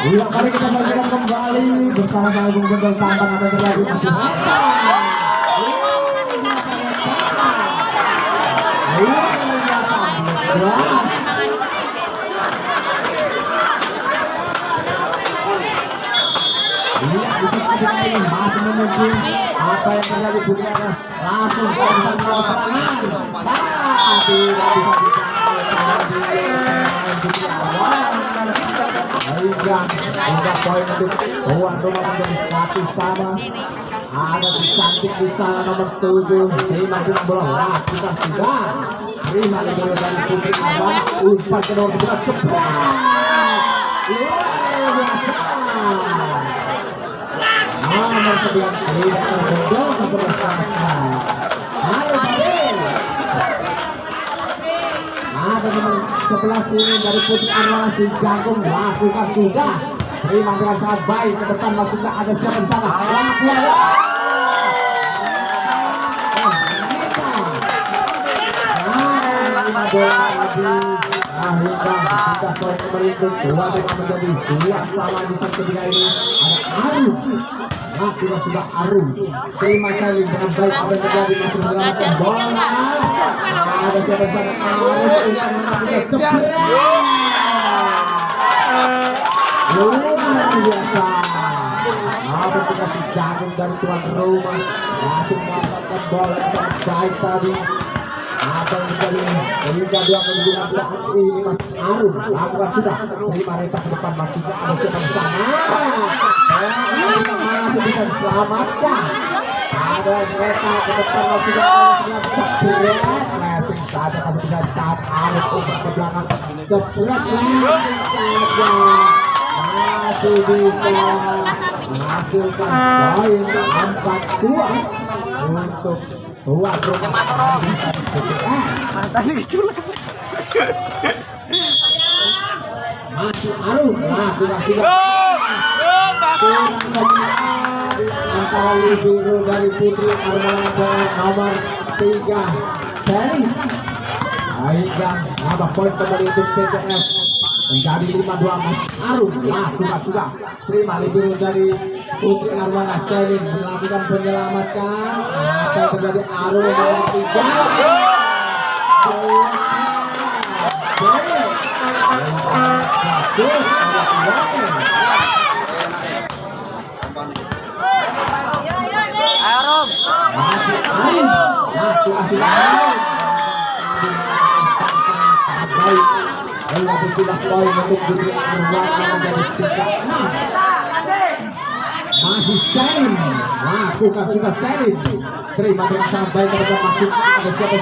Iya, mari kita saksikan kembali bersama Bung Gendong Tampang ada terjadi masih masih mungkin apa yang terjadi Budiana langsung tidak hingga poin untuk tuan rumah menjadi 1 sama. Ada si cantik di sana nomor 7 terima dengan bola. Wah, kita sudah terima bola dari Putri Abang umpan ke nomor 11 cepat luar biasa. Nomor 11 tidak terjadi bersama. Halo Babil. Ada nomor 11 ini dari Putri Arwana si jagung lakukan sudah terima dengan sangat baik ke depan maksudnya ada siapa di sana sudah poin pemerintah 2 menjadi 2 sama di set ketiga ini ada Aru sudah Aru terima sekali dengan baik apa yang terjadi masih menggunakan bola ada siapa di sana luar biasa. Apa dikasih jagung dari tuan rumah langsung mendapatkan bola yang sangat baik tadi. Apa yang terjadi hingga 2 kemudian belakang ini masih Arum lakukan sudah terima reta ke depan masih ada siapa di sana masih bisa diselamatkan. Ada reta ke depan masih ada saja kami tidak saat Arum untuk ke belakang keberat saja masih bisa menghasilkan poin 4-2 untuk tuan rumah. Tadi keculak. Masih Arum antara libero dari Putri Arwana dan nomor 3 Ferry. Hingga nambah poin kembali untuk TTS menjadi 5-2. Arum sudah terima libero dari Putri Arwana Selin melakukan penyelamatan. Apa yang terjadi Arum nomor 3 masih Selin lakukan sudah Selin terima dengan sangat baik masuk ada siapa